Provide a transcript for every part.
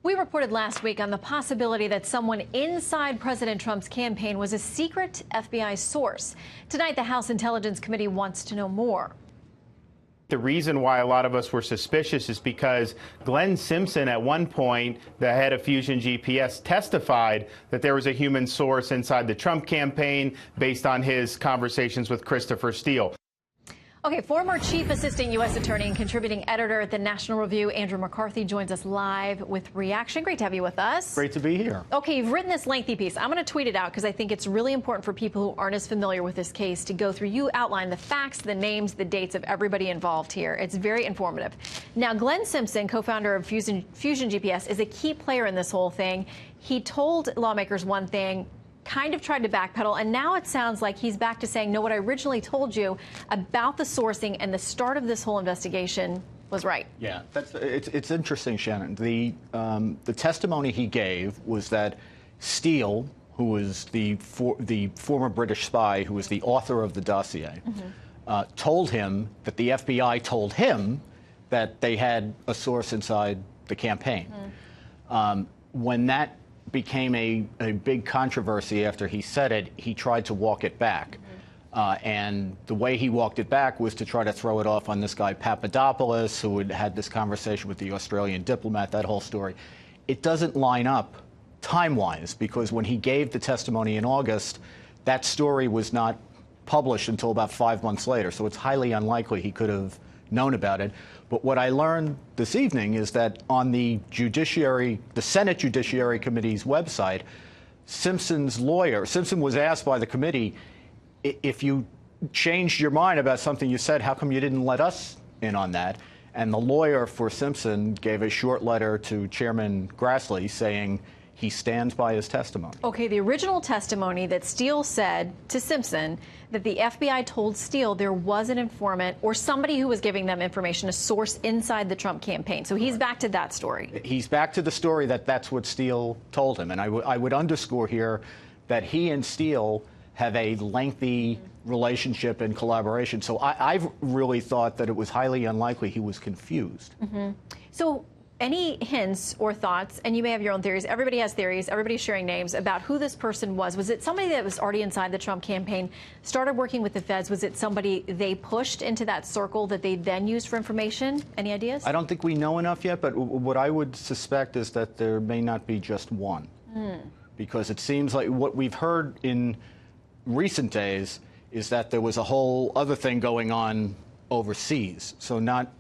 We reported last week on the possibility that someone inside President Trump's campaign was a secret FBI source. Tonight, the House Intelligence Committee wants to know more. The reason why a lot of us were suspicious is because Glenn Simpson, at one point, the head of Fusion GPS, testified that there was a human source inside the Trump campaign based on his conversations with Christopher Steele. Okay, former Chief Assistant U.S. Attorney and contributing editor at the National Review, Andrew McCarthy, joins us live with reaction. Great to have you with us. Great to be here. Okay, you've written this lengthy piece. I'm going to tweet it out because I think it's really important for people who aren't as familiar with this case to go through. You outline the facts, the names, the dates of everybody involved here. It's very informative. Now, Glenn Simpson, co-founder of Fusion GPS, is a key player in this whole thing. He told lawmakers one thing, kind of tried to backpedal, and now it sounds like he's back to saying, no, what I originally told you about the sourcing and the start of this whole investigation was right. Yeah, it's interesting, Shannon. The testimony he gave was that Steele, who was the former British spy who was the author of the dossier, told him that the FBI told him that they had a source inside the campaign. When that became a big controversy after he said it, he tried to walk it back. And the way he walked it back was to try to throw it off on this guy Papadopoulos, who had had this conversation with the Australian diplomat, that whole story. It doesn't line up time-wise, because when he gave the testimony in August, that story was not published until about 5 months later. So it's highly unlikely he could have known about it. But what I learned this evening is that on the Senate Judiciary Committee's website, Simpson's lawyer, Simpson was asked by the committee, if you changed your mind about something you said, how come you didn't let us in on that? And the lawyer for Simpson gave a short letter to Chairman Grassley saying he stands by his testimony. Okay, the original testimony that Steele said to Simpson that the FBI told Steele there was an informant or somebody who was giving them information, a source inside the Trump campaign. So he's back to that story. He's back to the story that that's what Steele told him. And I would underscore here that he and Steele have a lengthy relationship and collaboration. So I've really thought that it was highly unlikely he was confused. So any hints or thoughts, and you may have your own theories, everybody has theories, everybody's sharing names about who this person was. Was it somebody that was already inside the Trump campaign, started working with the feds? Was it somebody they pushed into that circle that they then used for information? Any ideas? I don't think we know enough yet, but what I would suspect is that there may not be just one. Because it seems like what we've heard in recent days is that there was a whole other thing going on overseas. So not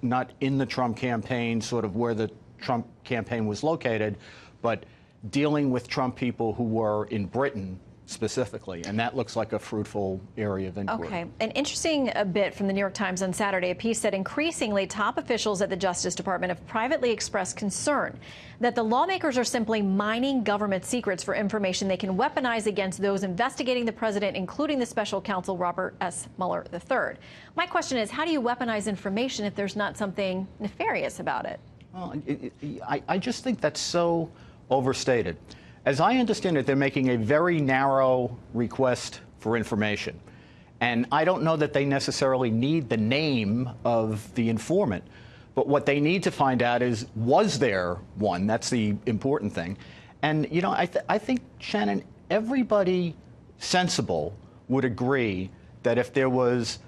in the Trump campaign, sort of where the Trump campaign was located, but dealing with Trump people who were in Britain specifically, and that looks like a fruitful area of inquiry. Okay. An interesting bit from the New York Times on Saturday, a piece that increasingly top officials at the Justice Department have privately expressed concern that the lawmakers are simply mining government secrets for information they can weaponize against those investigating the president, including the special counsel Robert S. Mueller III. My question is, how do you weaponize information if there's not something nefarious about it? Well, I just think that's so overstated. As I understand it, they're making a very narrow request for information. And I don't know that they necessarily need the name of the informant. But what they need to find out is, was there one? That's the important thing. And, you know, I think, Shannon, everybody sensible would agree that if there was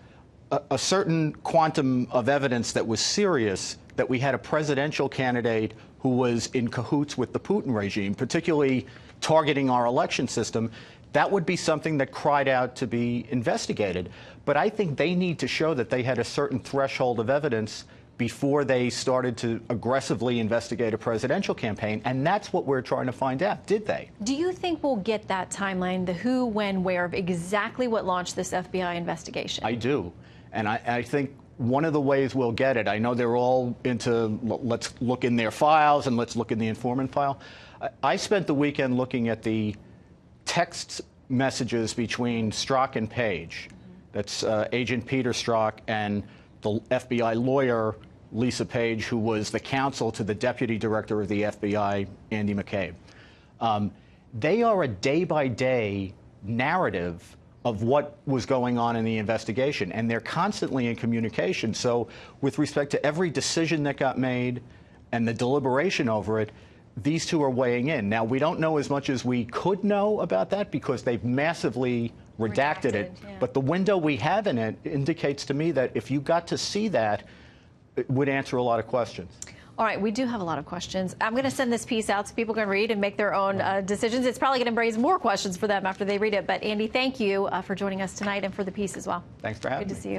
a certain quantum of evidence that was serious, that we had a presidential candidate who was in cahoots with the Putin regime, particularly targeting our election system, that would be something that cried out to be investigated. But I think they need to show that they had a certain threshold of evidence before they started to aggressively investigate a presidential campaign, and that's what we're trying to find out. Did they? Do you think we'll get that timeline, the who, when, where, of exactly what launched this FBI investigation? I do. And I think one of the ways we'll get it, I know they're all into let's look in their files and let's look in the informant file. I spent the weekend looking at the text messages between Strzok and Page. That's Agent Peter Strzok and the FBI lawyer, Lisa Page, who was the counsel to the deputy director of the FBI, Andy McCabe. They are a day-by-day narrative of what was going on in the investigation, and they're constantly in communication. So with respect to every decision that got made and the deliberation over it, these two are weighing in. Now, we don't know as much as we could know about that because they've massively redacted it. Yeah. But the window we have in it indicates to me that if you got to see that, it would answer a lot of questions. All right, we do have a lot of questions. I'm going to send this piece out so people can read and make their own decisions. It's probably going to raise more questions for them after they read it. But Andy, thank you for joining us tonight and for the piece as well. Thanks for having me. Good to see you.